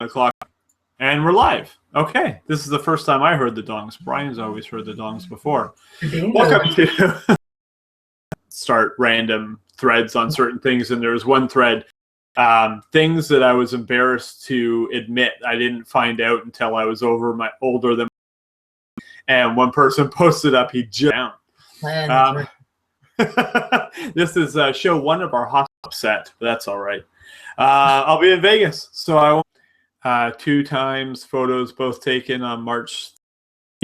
o'clock, and we're live. Okay, this is the first time I heard the dongs. Brian's always heard the dongs before. Welcome to start random threads on certain things, and there was one thread, things that I was embarrassed to admit I didn't find out until I was older than, and one person posted up, he jumped down. This is show one of our hot set, but that's all right. I'll be in Vegas, so I won't. 2 times photos both taken on March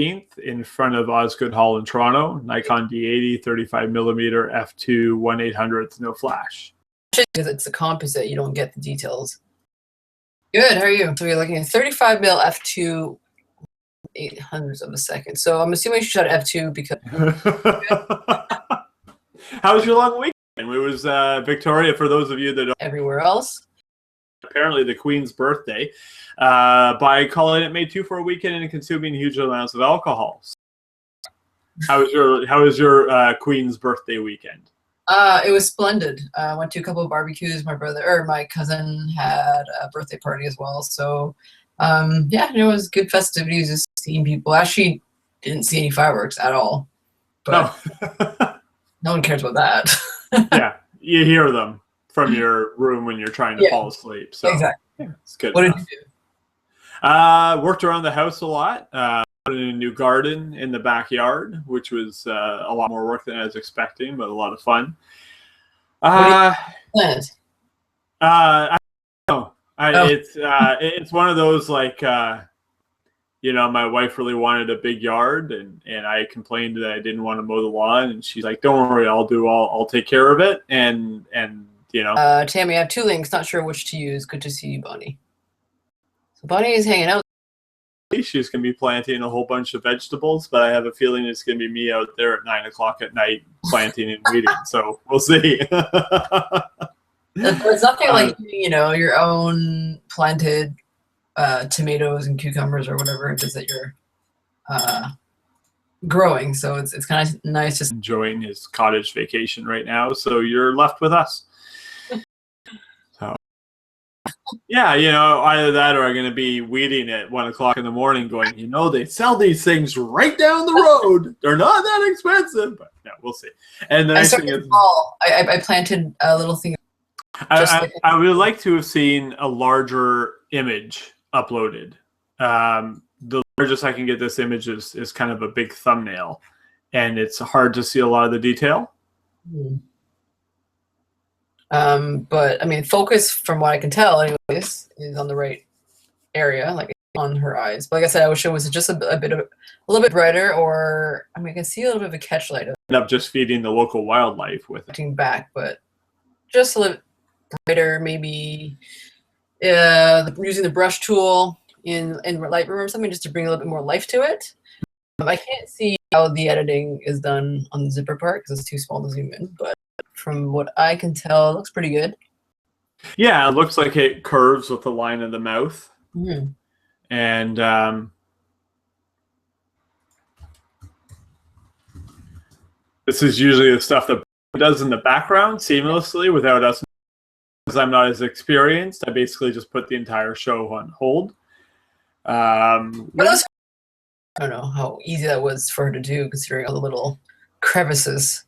13th in front of Osgood Hall in Toronto. Nikon D80 35mm f2 1/800th, no flash. Because it's a composite, you don't get the details. Good, how are you? So you're looking at 35mm f2 800ths of a second. So I'm assuming you shot f2 because. How was your long weekend? It was Victoria, for those of you that don't. Everywhere else. Apparently the Queen's birthday, by calling it made 2 for a weekend and consuming huge amounts of alcohol. How was your Queen's birthday weekend? It was splendid. I went to a couple of barbecues. My cousin had a birthday party as well. So yeah, it was good festivities, just seeing people. Actually didn't see any fireworks at all. But no one cares about that. Yeah, you hear them from your room when you're trying to fall asleep. So exactly. Yeah, it's good. What did you do? Worked around the house a lot. Put in a new garden in the backyard, which was a lot more work than I was expecting, but a lot of fun. I don't know. It's one of those, like, you know, my wife really wanted a big yard, and I complained that I didn't want to mow the lawn, and she's like, "Don't worry, I'll take care of it." And you know. Tammy, I have 2 links. Not sure which to use. Good to see you, Bonnie. So Bonnie is hanging out. She's going to be planting a whole bunch of vegetables, but I have a feeling it's going to be me out there at 9 o'clock at night planting and weeding. So we'll see. It's nothing like, you know, your own planted tomatoes and cucumbers or whatever it is that you're growing. So it's kind of nice. Just enjoying his cottage vacation right now. So you're left with us. So yeah, you know, either that or I'm going to be weeding at 1 o'clock in the morning going, you know, they sell these things right down the road. They're not that expensive, but yeah, we'll see. And the next thing is, I planted a little thing. I would like to have seen a larger image uploaded. The largest I can get this image is kind of a big thumbnail, and it's hard to see a lot of the detail. But I mean, focus from what I can tell, anyways, is on the right area, like on her eyes. But like I said, I wish it was just a little bit brighter, or I mean, I can see a little bit of a catchlight. End up just feeding the local wildlife with it. Back, but just a little brighter, maybe. Using the brush tool in Lightroom or something, just to bring a little bit more life to it. I can't see how the editing is done on the zipper part because it's too small to zoom in, but from what I can tell, it looks pretty good. Yeah, it looks like it curves with the line of the mouth. Mm-hmm. And this is usually the stuff that does in the background seamlessly without us. Because I'm not as experienced, I basically just put the entire show on hold. I don't know how easy that was for her to do, considering all the little crevices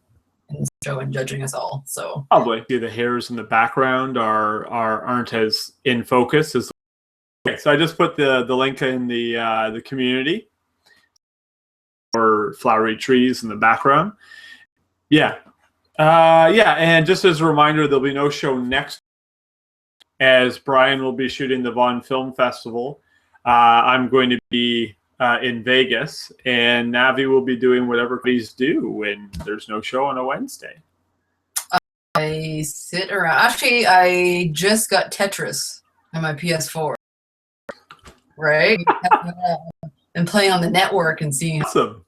in the show and judging us all. So probably the hairs in the background aren't as in focus as. Okay, so I just put the link in the community for flowery trees in the background. Yeah, yeah, and just as a reminder, there'll be no show next. As Brian will be shooting the Vaughan Film Festival, I'm going to be in Vegas, and Navi will be doing whatever please do when there's no show on a Wednesday. I sit around. Actually, I just got Tetris on my PS4. Right? And playing on the network and seeing. Awesome.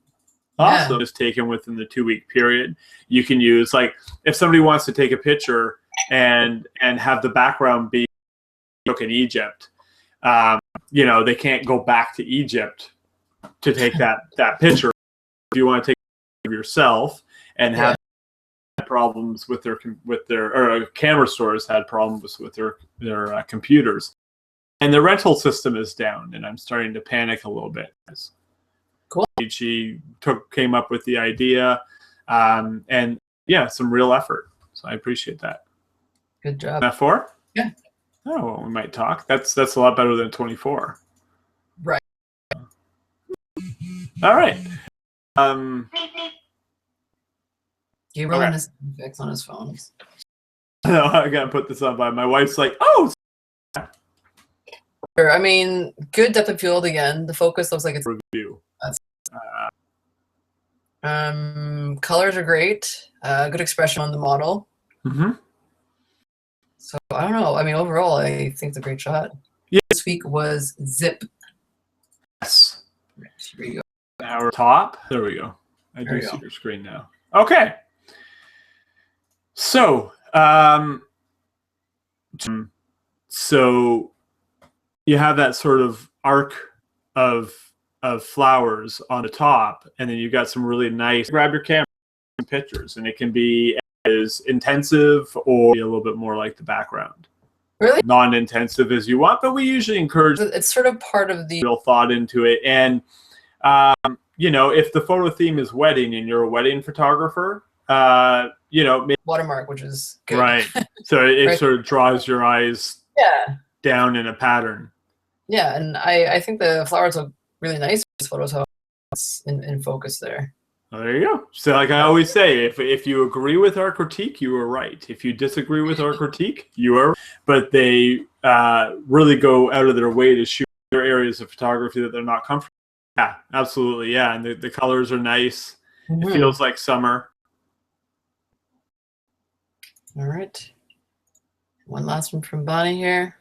Awesome. Yeah. Just taken within the 2-week period. You can use, like, if somebody wants to take a picture and have the background be in Egypt, you know, they can't go back to Egypt to take that picture. If you want to take a picture of yourself and have problems with their camera stores had problems with their computers. And the rental system is down, and I'm starting to panic a little bit. Cool. She came up with the idea, and yeah, some real effort. So I appreciate that. Good job. F4? Yeah. Oh, well, we might talk. That's a lot better than 24. Right. All right. Gabriel has fix on his phones. No, I gotta put this on by my wife's like, oh. I mean, good depth of field again. The focus looks like it's review. Colors are great. Good expression on the model. Mm-hmm. So I don't know. I mean, overall, I think it's a great shot. Yeah. This week was Zip. Yes. Here you go. Our top. There we go. I do see your screen now. Okay. So, so you have that sort of arc of flowers on the top, and then you've got some really nice. Grab your camera and pictures, and it can be as intensive or a little bit more like the background. Really? Non-intensive as you want, but we usually encourage. It's sort of part of the real thought into it, and you know, if the photo theme is wedding and you're a wedding photographer, you know, maybe watermark, which is good. Right. So it sort of draws your eyes down in a pattern. Yeah, and I think the flowers look really nice. This photos how it's in focus there. Well, there you go. So like I always say, if you agree with our critique, you are right. If you disagree with our critique, you are. But they really go out of their way to shoot their areas of photography that they're not comfortable. Yeah, absolutely. Yeah, and the colors are nice. Mm-hmm. It feels like summer. All right. One last one from Bonnie here.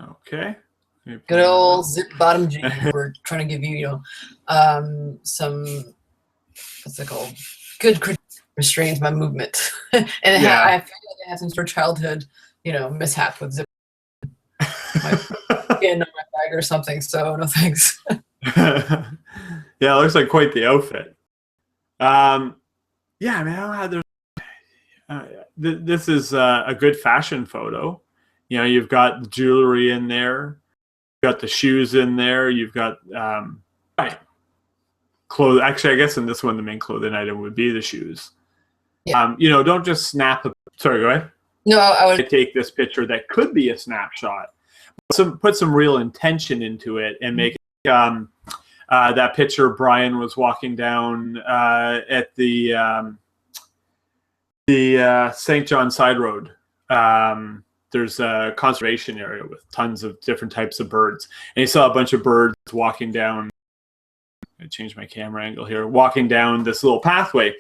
Okay. Good old Zip Bottom G. We're trying to give you, you know, some, what's it called? Good restrains my movement. And I feel like I have some sort of childhood, you know, mishap with Zip. In my bag or something, so no thanks. Yeah, it looks like quite the outfit. Yeah, I mean, I don't know how there's. This is a good fashion photo. You know, you've got the jewelry in there, you've got the shoes in there, you've got clothes. Actually, I guess in this one, the main clothing item would be the shoes. Yeah. You know, don't just snap. Sorry, go ahead. No, I would take this picture that could be a snapshot. Put some real intention into it and make it, that picture Brian was walking down at the St. John Side Road. There's a conservation area with tons of different types of birds, and he saw a bunch of birds walking down. I changed my camera angle here, walking down this little pathway,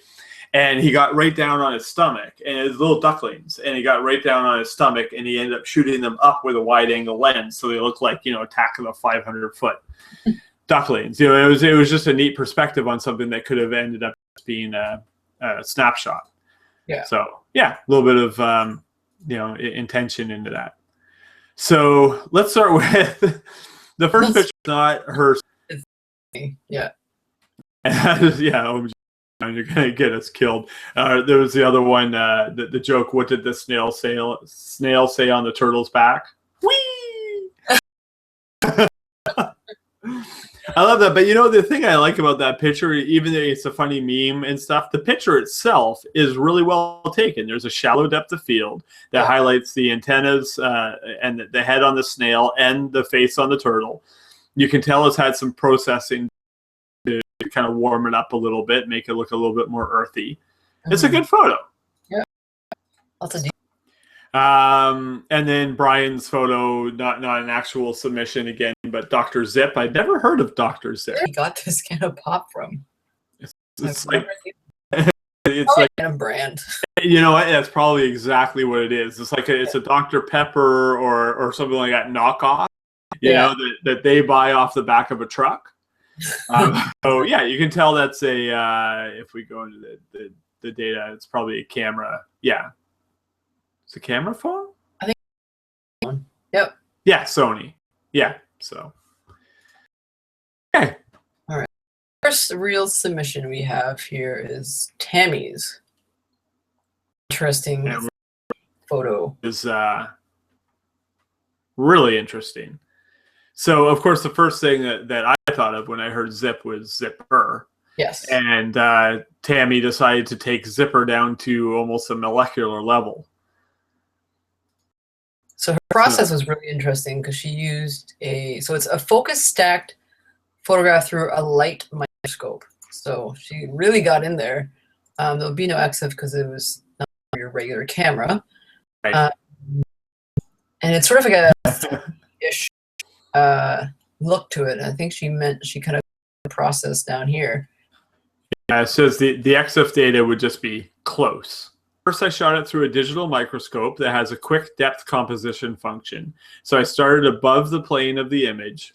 and he got right down on his stomach, and his little ducklings, and he got right down on his stomach, and he ended up shooting them up with a wide angle lens, so they look like, you know, Attack of the 500-foot ducklings. You know, it was just a neat perspective on something that could have ended up being a snapshot. Yeah. So yeah, a little bit of you know, intention into that. So let's start with the first picture. Not her. Yeah. Yeah. You're gonna get us killed. There was the other one. The joke. What did the snail say on the turtle's back? Whee! I love that. But you know, the thing I like about that picture, even though it's a funny meme and stuff, the picture itself is really well taken. There's a shallow depth of field that highlights the antennas and the head on the snail and the face on the turtle. You can tell it's had some processing to kind of warm it up a little bit, make it look a little bit more earthy. Mm-hmm. It's a good photo. Yeah. Lots of and then Brian's photo, not an actual submission again, but Dr. Zip. I'd never heard of Dr. Zip. Where he got this kind of pop from? It's like it's like a brand. You know what? That's probably exactly what it is. It's like it's a Dr. Pepper or something like that knockoff. You know, that they buy off the back of a truck. So yeah, you can tell that's a. If we go into the data, it's probably a camera. Yeah. It's a camera phone? I think. Yep. Yeah, Sony. Yeah, so. Okay. All right. First real submission we have here is Tammy's. Interesting photo. Is really interesting. So, of course, the first thing that I thought of when I heard zip was zipper. Yes. And Tammy decided to take zipper down to almost a molecular level. So her process was really interesting because she used so it's a focus stacked photograph through a light microscope. So she really got in there. There'll be no EXIF because it was not your regular camera. Right. And it's sort of like a ish look to it. I think she kind of processed down here. Yeah, it says the EXIF data would just be close. First, I shot it through a digital microscope that has a quick depth composition function. So I started above the plane of the image,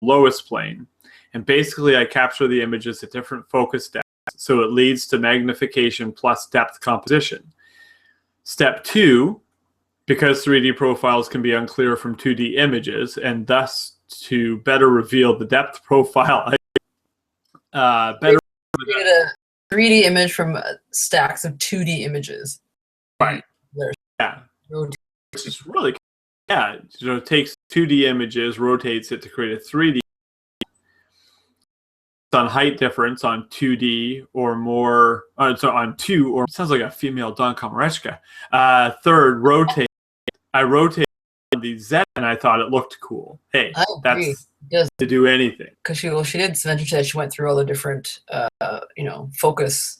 lowest plane, and basically I capture the images at different focus depths, so it leads to magnification plus depth composition. Step 2, because 3D profiles can be unclear from 2D images, and thus to better reveal the depth profile, better created a 3D image from stacks of 2D images. Right. Yeah. Which is really, yeah. So it takes 2D images, rotates it to create a 3D. It's on height difference on 2D or more. So on 2 or sounds like a female Don Komarechka. Third, rotate. I rotated the Z and I thought it looked cool. Hey, that's to do anything. Because she did mention that she went through all the different focus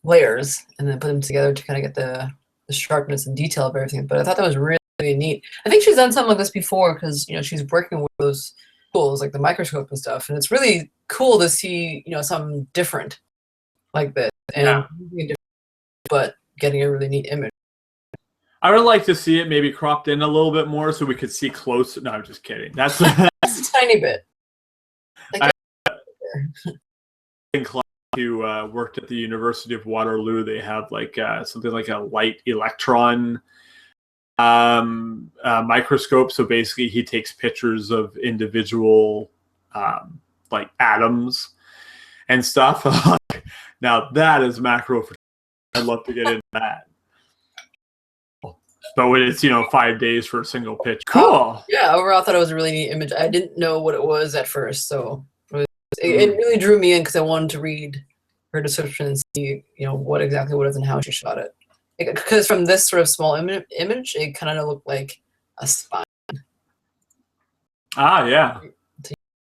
layers and then put them together to kind of get the sharpness and detail of everything. But I thought that was really, really neat. I think she's done something like this before because she's working with those tools like the microscope and stuff, and it's really cool to see something different like this and but getting a really neat image. I would like to see it maybe cropped in a little bit more so we could see close. No, I'm just kidding. That's just a tiny bit. Who worked at the University of Waterloo. They have like something like a light electron microscope. So basically, he takes pictures of individual like atoms and stuff. Now that is macro photography. I'd love to get into that. But when it's 5 days for a single pitch, cool. Yeah, overall, I thought it was a really neat image. I didn't know what it was at first, so it really drew me in because I wanted to read her description and see what exactly it is and how she shot it. Because from this sort of small image, it kind of looked like a spine. Ah, yeah.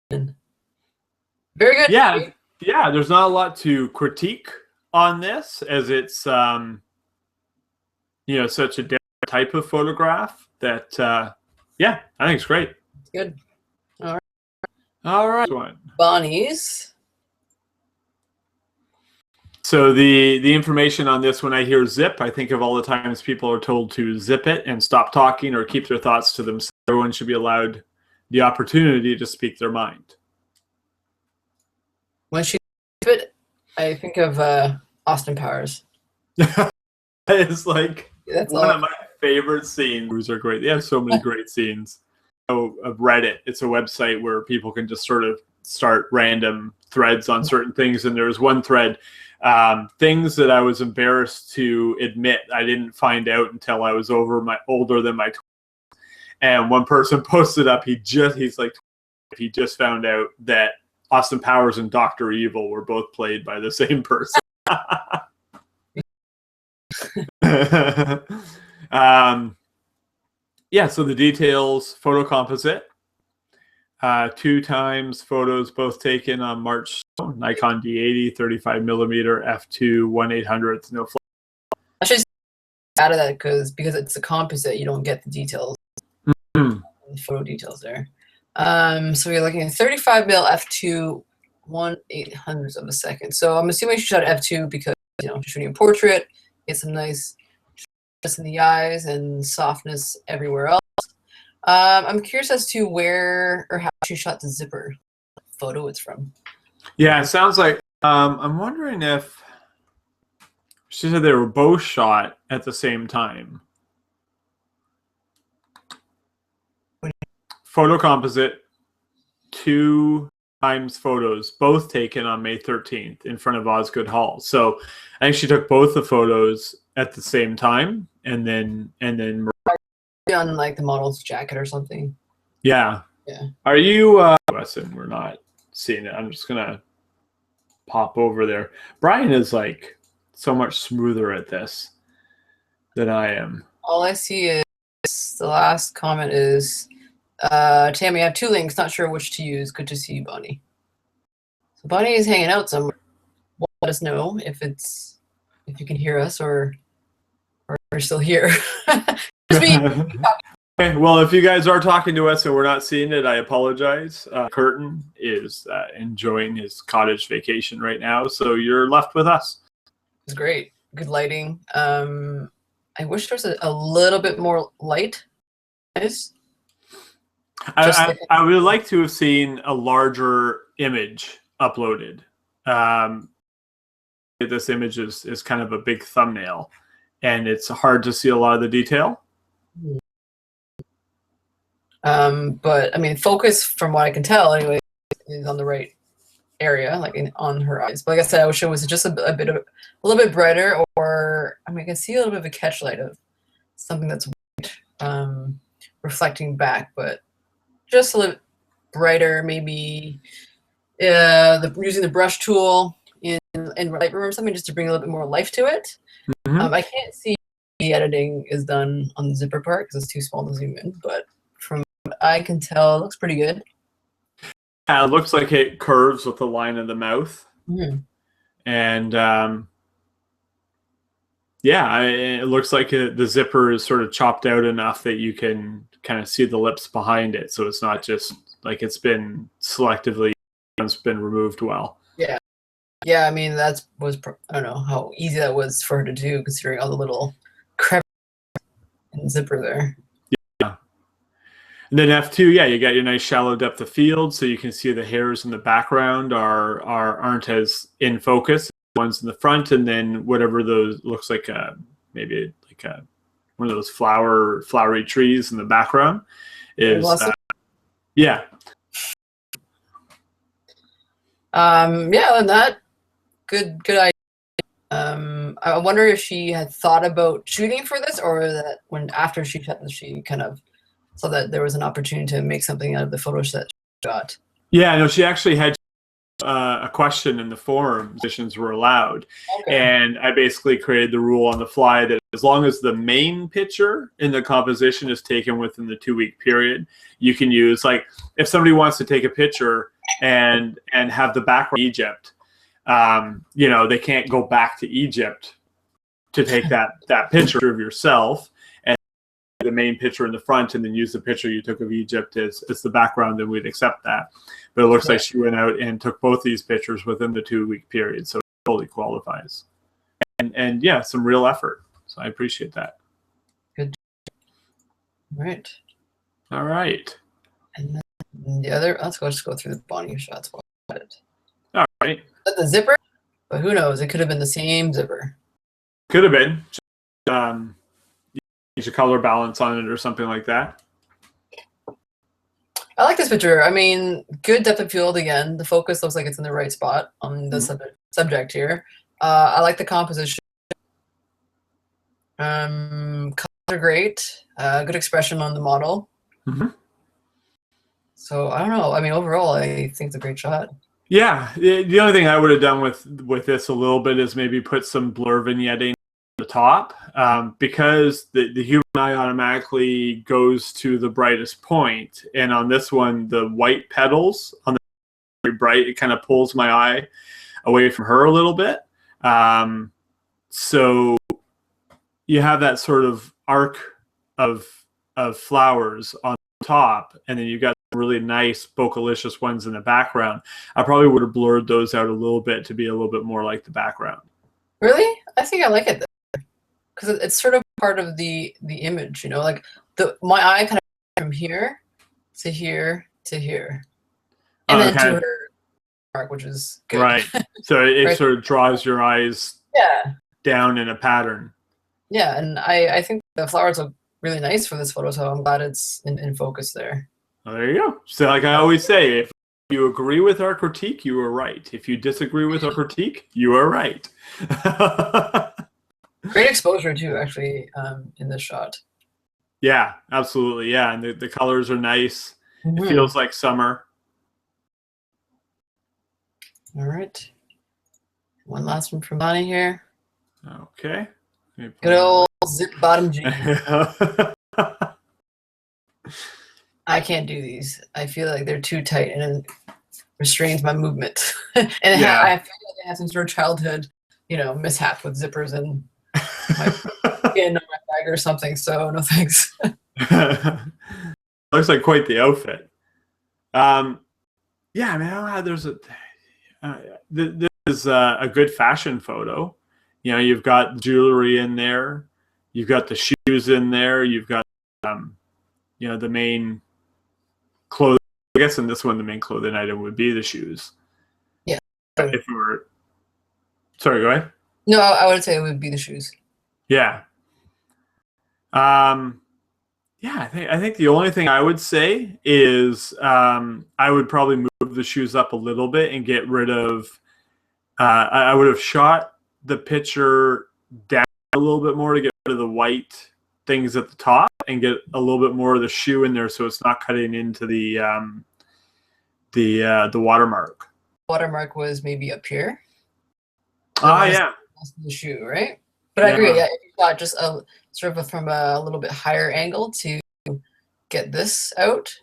Very good. Yeah, yeah. There's not a lot to critique on this, as it's such a different type of photograph that yeah, I think it's great. Good. All right. Bonnie's. So the information on this, when I hear zip, I think of all the times people are told to zip it and stop talking or keep their thoughts to themselves. Everyone should be allowed the opportunity to speak their mind. When she zip it, I think of Austin Powers. It's like That's one of my favorite scenes. Are great. They have so many great scenes. Of Reddit, it's a website where people can just sort of start random threads on certain things. And there was one thread, things that I was embarrassed to admit I didn't find out until I was older than my 20s. And one person posted up, he just found out that Austin Powers and Dr. Evil were both played by the same person. Yeah, so the details, photo composite, 2 times photos both taken on March, Nikon D80, 35 millimeter, f2, 1/800th, no flash. I should add to that because it's a composite, you don't get the details, the photo details there. So we're looking at 35 mil f2, 1/800th of a second. So I'm assuming she shot f2 because she's shooting a portrait, get some nice in the eyes and softness everywhere else. I'm curious as to where or how she shot the zipper photo it's from. Yeah, it sounds like I'm wondering if she said they were both shot at the same time. Photo composite, 2 times photos, both taken on May 13th in front of Osgood Hall. So I think she took both the photos at the same time, and then on like the model's jacket or something. Yeah, Yeah. Are you, listen, we're not seeing it. I'm just going to pop over there. Brian is like so much smoother at this than I am. All I see is the last comment is, Tammy, I have 2 links. Not sure which to use. Good to see you, Bonnie. So Bonnie is hanging out somewhere. Let us know if you can hear us or we're still here. Okay, well, if you guys are talking to us and we're not seeing it, I apologize. Curtin is enjoying his cottage vacation right now, so you're left with us. It's great. Good lighting. I wish there was a little bit more light. I would like to have seen a larger image uploaded. This image is kind of a big thumbnail, and it's hard to see a lot of the detail. But I mean, focus from what I can tell anyway is on the right area, like on her eyes. But like I said, I wish it was just a little bit brighter, or I mean, I can see a little bit of a catchlight of something that's white, reflecting back, but just a little brighter, maybe. Using the brush tool in Lightroom or something just to bring a little bit more life to it. I can't see the editing is done on the zipper part because it's too small to zoom in, but from what I can tell, it looks pretty good. It looks like it curves with the line of the mouth. And yeah, it looks like the zipper is sort of chopped out enough that you can kind of see the lips behind it. So it's not just like it's been selectively, it's been removed well. Yeah. Yeah, I mean, I don't know how easy that was for her to do considering all the little crevices and zipper there. Yeah. And then F2, yeah, you got your nice shallow depth of field, so you can see the hairs in the background aren't as in focus. The ones in the front, and then whatever those looks like, maybe like one of those flowery trees in the background is yeah. Yeah, and that good idea. I wonder if she had thought about shooting for this, or that when after she shot this, she kind of saw that there was an opportunity to make something out of the photos that she got. Yeah, no, she actually had a question in the forum, musicians were allowed. Okay. And I basically created the rule on the fly that as long as the main picture in the composition is taken within the 2-week period, you can use, like, if somebody wants to take a picture and have the background Egypt, you know, they can't go back to Egypt to take that picture of yourself and the main picture in the front and then use the picture you took of Egypt as the background, then we'd accept that. But it looks like she went out and took both these pictures within the 2-week period, so it totally qualifies. And yeah, some real effort. So I appreciate that. Good. Right. All right. And then the other, let's just go through the Bonnie shots while at it. All right. The zipper, but who knows? It could have been the same zipper. Could have been. Use a color balance on it or something like that. I like this picture. I mean, good depth of field again. The focus looks like it's in the right spot on the subject here. I like the composition. Colors are great. Good expression on the model. So I don't know. I mean, overall, I think it's a great shot. Yeah. The only thing I would have done with this a little bit is maybe put some blur vignetting on the top, because the human eye automatically goes to the brightest point, and on this one, the white petals on the very bright, it kind of pulls my eye away from her a little bit. So you have that sort of arc of flowers on top, and then you've got really nice bocalicious ones in the background. I probably would have blurred those out a little bit to be a little bit more like the background. Really? I think I like it because it's sort of part of the image, you know, like my eye kind of from here to here to here, and then to her mark, which is good. Right. So it right. Sort of draws your eyes down in a pattern. Yeah, and I think the flowers look really nice for this photo, so I'm glad it's in focus there. Well, there you go. So like I always say, if you agree with our critique, you are right. If you disagree with our critique, you are right. Great exposure too, actually, in this shot. Yeah, absolutely. Yeah, and the colors are nice. It feels like summer. All right. One last one from Bonnie here. Okay. Good old zip bottom jeans. I can't do these. I feel like they're too tight and it restrains my movement. And I feel like I have some sort of childhood, mishap with zippers and my skin on my bag or something. So no thanks. Looks like quite the outfit. Yeah, I mean, there's this is a good fashion photo. You've got jewelry in there, you've got the shoes in there, you've got the main clothing. I guess in this one, the main clothing item would be the shoes. Yeah. If we were, sorry, go ahead. No, I would say it would be the shoes. Yeah. Yeah, I think the only thing I would say is I would probably move the shoes up a little bit and get rid of. I would have shot the picture down a little bit more to get rid of the white things at the top and get a little bit more of the shoe in there, so it's not cutting into the watermark. Watermark was maybe up here. Yeah. The shoe, right? But I agree. Yeah, if you shot just from a little bit higher angle to get this out,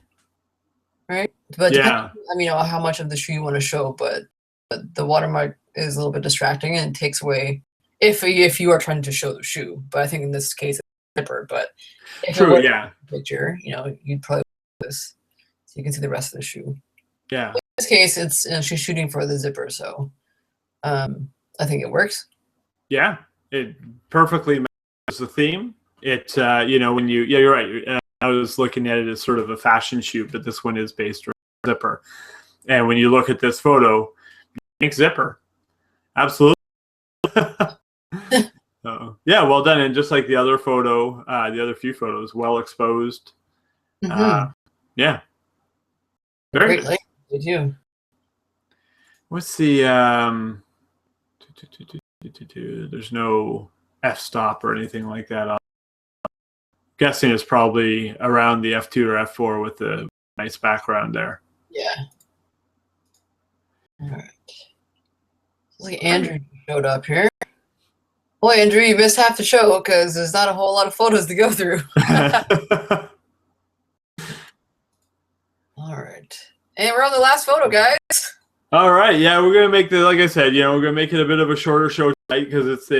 right? But depending on, how much of the shoe you want to show, but the watermark is a little bit distracting and takes away if you are trying to show the shoe. But I think in this case it's a zipper. But if it was a picture, you'd probably do this so you can see the rest of the shoe. Yeah. In this case, it's she's shooting for the zipper, so I think it works. Yeah, it perfectly matches the theme. It when you're right. I was looking at it as sort of a fashion shoot, but this one is based around zipper. And when you look at this photo, think zipper. Absolutely. Yeah, well done. And just like the other photo, the other few photos, well exposed. Yeah. Very great. Did you? What's the there's no f-stop or anything like that. I'm guessing it's probably around the f2 or f4 with the nice background there. Yeah. All right. Like Andrew showed up here. Boy, Andrew, you missed half the show because there's not a whole lot of photos to go through. All right. And we're on the last photo, guys. All right. Yeah, we're gonna make like I said, we're gonna make it a bit of a shorter show tonight because it's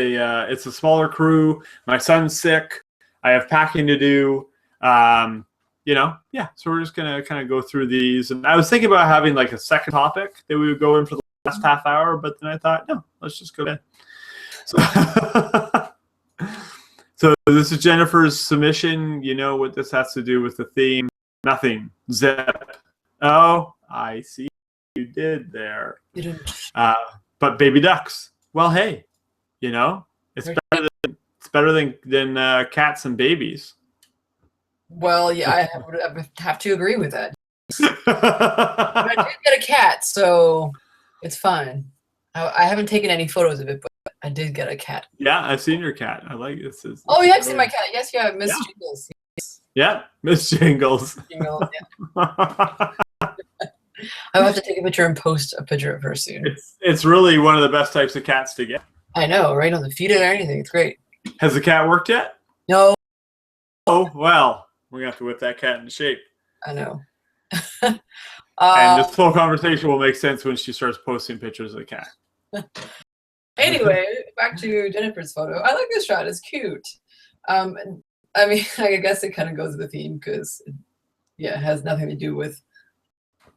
a smaller crew. My son's sick. I have packing to do. So we're just gonna kind of go through these. And I was thinking about having like a second topic that we would go in for the last half hour, but then I thought, no, let's just go ahead. So this is Jennifer's submission. You know what this has to do with the theme? Nothing. Zip. Oh, I see you did there. But baby ducks. Well, hey, it's better than cats and babies. Well, yeah, I would have to agree with that. I did get a cat, so it's fine. I haven't taken any photos of it, but I did get a cat. Yeah, I've seen your cat. I like this. Oh, you have seen my cat? Yes, yeah, Miss Jingles. Yes. Yeah, Miss Jingles. Jingles, yeah. I'll have to take a picture and post a picture of her soon. It's really one of the best types of cats to get. I know, right? On the feet or anything. It's great. Has the cat worked yet? No. Oh, well, we're going to have to whip that cat into shape. I know. And this whole conversation will make sense when she starts posting pictures of the cat. Anyway, back to Jennifer's photo. I like this shot. It's cute. I mean, I guess it kind of goes with the theme because, it has nothing to do with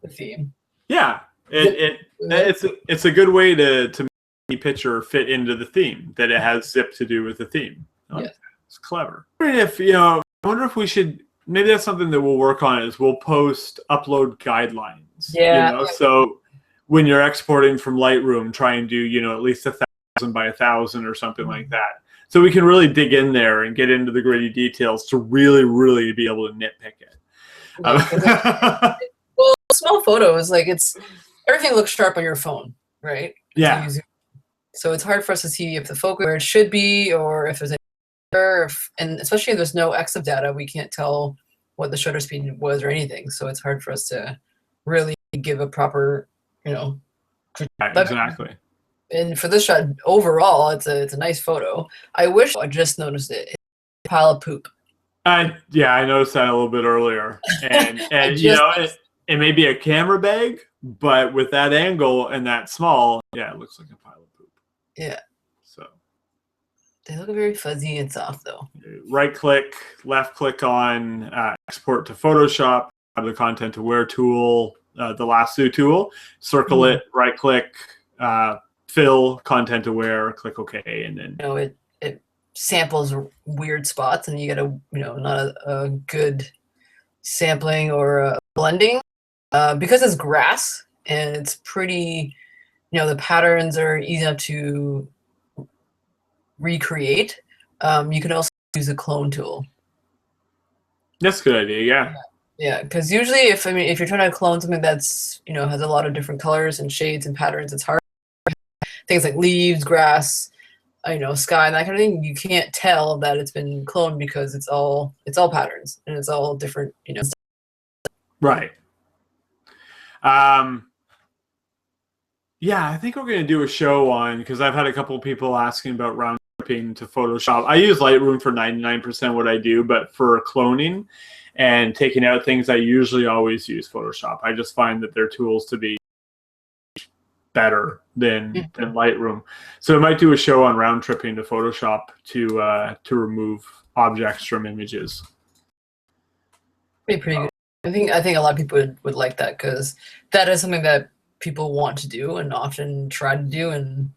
the theme. Yeah, it's a good way to make any picture fit into the theme that it has zip to do with the theme. Yes. It's clever. I wonder if we should. Maybe that's something that we'll work on. Is we'll post upload guidelines. Yeah. So when you're exporting from Lightroom, try and do at least 1,000 by 1,000 or something like that. So we can really dig in there and get into the gritty details to really, really be able to nitpick it. Well, small photos, everything looks sharp on your phone, right? Yeah. So it's hard for us to see if the focus where it should be or if there's any error, and especially if there's no EXIF data, we can't tell what the shutter speed was or anything. So it's hard for us to really give a proper, Yeah, exactly. And for this shot, overall, it's a nice photo. I wish I just noticed it. It's a pile of poop. Yeah, I noticed that a little bit earlier, and it may be a camera bag, but with that angle and that small, yeah, it looks like a pile of poop. Yeah. So they look very fuzzy and soft, though. Right click, left click on export to Photoshop. Have the content aware tool, the lasso tool. Circle it. Right click, fill content aware. Click OK, and then it samples weird spots, and you get not a good sampling or blending because it's grass and it's pretty. The patterns are easy enough to recreate. You can also use the clone tool. That's a good idea. Yeah. Yeah, because usually if you're trying to clone something that's has a lot of different colors and shades and patterns, it's hard. Things like leaves, grass, sky, and that kind of thing. You can't tell that it's been cloned because it's all patterns and it's all different. Right. Yeah, I think we're going to do a show on, because I've had a couple of people asking about round tripping to Photoshop. I use Lightroom for 99% what I do, but for cloning and taking out things, I usually always use Photoshop. I just find that they're tools to be better than Lightroom. So I might do a show on round tripping to Photoshop to remove objects from images. Pretty good. I think a lot of people would like that, because that is something that people want to do and often try to do, and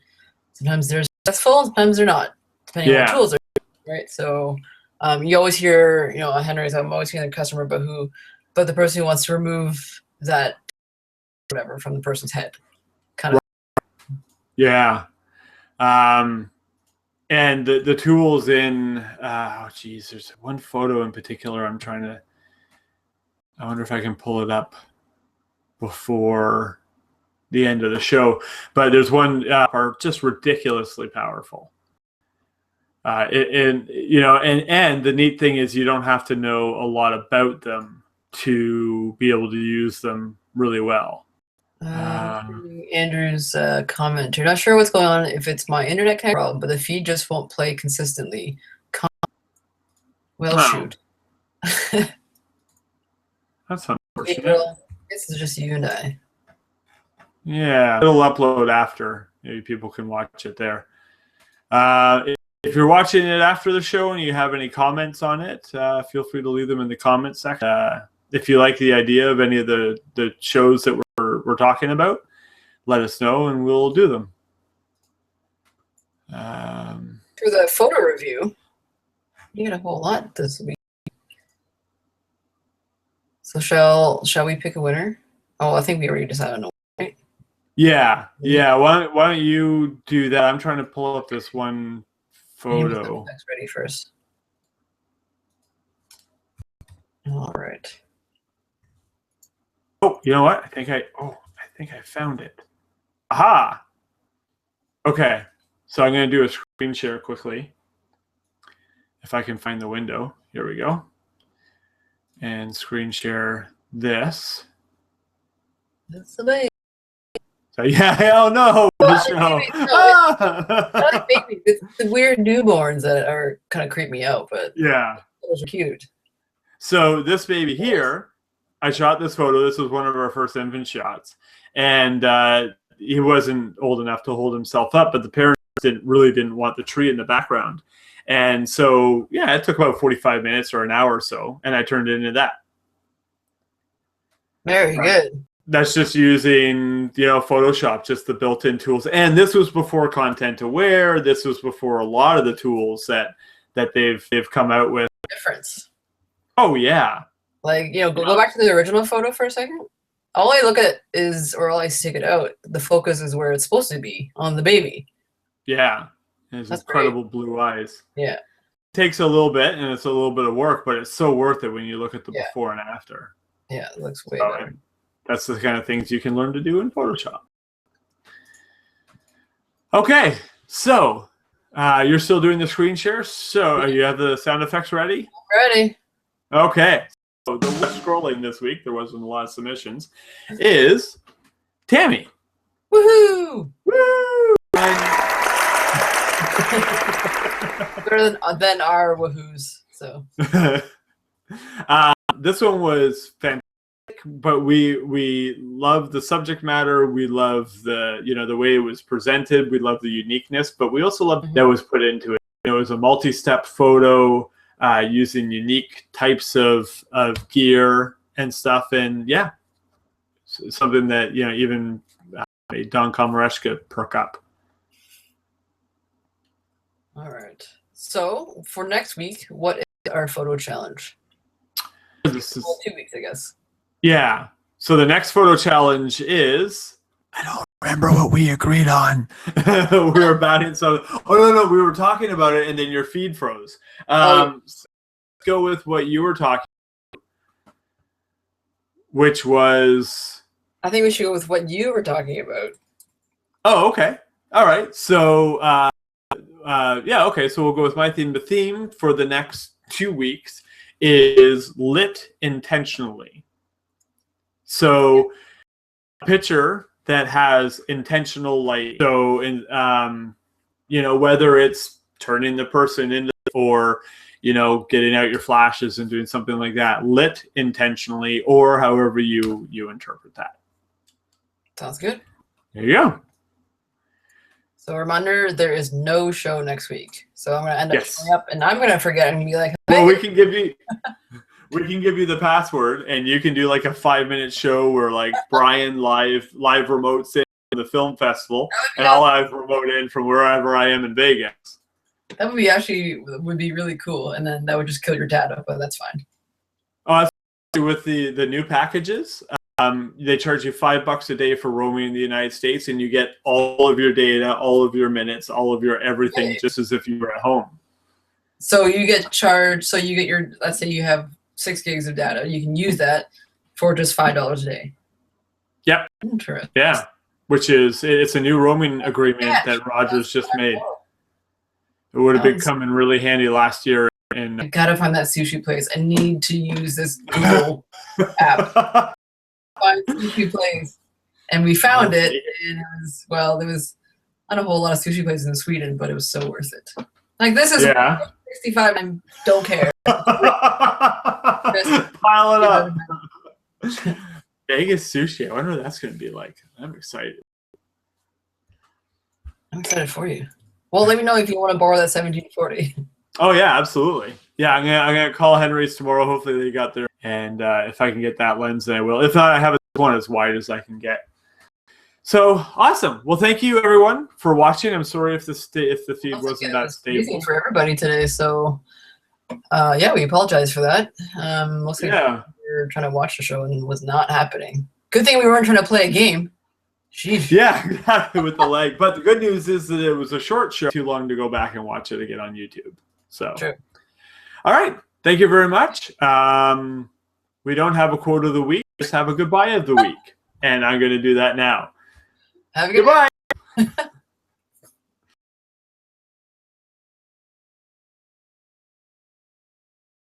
sometimes they're successful, sometimes they're not, depending on what tools are, right? So you always hear, Henry's, I'm always hearing the customer, but the person who wants to remove that whatever from the person's head, kind of. Yeah. And the tools in, there's one photo in particular I wonder if I can pull it up before the end of the show, but there's one are just ridiculously powerful. And the neat thing is you don't have to know a lot about them to be able to use them really well. Andrew's comment: you're not sure what's going on, if it's my internet connection, but the feed just won't play consistently. Shoot. That's unfortunate. April, this is just you and I. Yeah, it'll upload after. Maybe people can watch it there. If you're watching it after the show and you have any comments on it, feel free to leave them in the comments section. If you like the idea of any of the shows that we're talking about, let us know and we'll do them. For the photo review, you got a whole lot this week. So shall we pick a winner? Oh, I think we already decided on a winner, right? Yeah. Why don't you do that? I'm trying to pull up this one photo. Ready first. All right. Oh, you know what? I think I found it. Aha. Okay. So I'm going to do a screen share quickly. If I can find the window. Here we go. And screen share this. That's the baby. So yeah, oh no. It's the weird newborns that are kind of creep me out, but yeah, those are cute. So this baby here, I shot this photo. This was one of our first infant shots, and he wasn't old enough to hold himself up, but the parents really didn't want the tree in the background. And so, yeah, it took about 45 minutes or an hour or so, and I turned it into that. Very good. That's just using, Photoshop, just the built-in tools. And this was before Content Aware. This was before a lot of the tools that they've come out with. Difference. Oh, yeah. Like, go back to the original photo for a second. All I look at all I stick it out, the focus is where it's supposed to be, on the baby. Yeah. His incredible blue eyes. Yeah. It takes a little bit, and it's a little bit of work, but it's so worth it when you look at the before and after. Yeah, it looks way better. That's the kind of things you can learn to do in Photoshop. Okay, so you're still doing the screen share. So you have the sound effects ready? Ready. Okay. the scrolling this week, there wasn't a lot of submissions, is Tammy. Woohoo! Woo! Better than our woohoos. So this one was fantastic, but we love the subject matter. We love the the way it was presented. We love the uniqueness, but we also love that was put into it. It was a multi-step photo using unique types of gear and stuff, and yeah, something that even made Don Komarechka perk up. All right. So for next week, what is our photo challenge? This is 2 weeks, I guess. Yeah. So the next photo challenge is, I don't remember what we agreed on. We were batting so. Oh no, we were talking about it, and then your feed froze. So let's go with what you were talking, which was. I think we should go with what you were talking about. Oh, okay. All right. So, yeah, okay. So we'll go with my theme. The theme for the next 2 weeks is lit intentionally. So, a picture that has intentional light. So, whether it's turning the person into or getting out your flashes and doing something like that, lit intentionally, or however you interpret that. Sounds good. There you go. So reminder, there is no show next week. So I'm going to end up showing up, and I'm going to forget and be like, hey. Well, we can give you the password, and you can do like a 5-minute show where like Brian live remotes in the film festival, and I'll live remote in from wherever I am in Vegas. That would be really cool, and then that would just kill your data, but that's fine. Oh, that's with the new packages. They charge you $5 a day for roaming in the United States, and you get all of your data, all of your minutes, all of your everything, just as if you were at home. So you get charged. So you get your, let's say you have 6 gigs of data. You can use that for just $5 a day. Yep. Interesting. Yeah, it's a new roaming agreement that Rogers just made. It would have been coming really handy last year. And I gotta find that sushi place. I need to use this Google app. Find sushi place, and we found it, and there was not a whole lot of sushi places in Sweden, but it was so worth it. Like, this is 65, and don't care. Pile it up. Vegas sushi. I wonder what that's going to be like. I'm excited. I'm excited for you. Well, let me know if you want to borrow that 1740. Oh yeah, absolutely. Yeah, I'm gonna call Henry's tomorrow. Hopefully they got there, and if I can get that lens, then I will. If not, I have one as wide as I can get. So awesome. Well, thank you everyone for watching. I'm sorry if the feed wasn't that stable for everybody today. So yeah, we apologize for that. Looks like we were trying to watch the show and it was not happening. Good thing we weren't trying to play a game. Jeez. Yeah, exactly, with the lag. But the good news is that it was a short show. Too long to go back and watch it again on YouTube. So, true. All right. Thank you very much. We don't have a quote of the week. Just have a goodbye of the week. And I'm going to do that now. Have a good goodbye.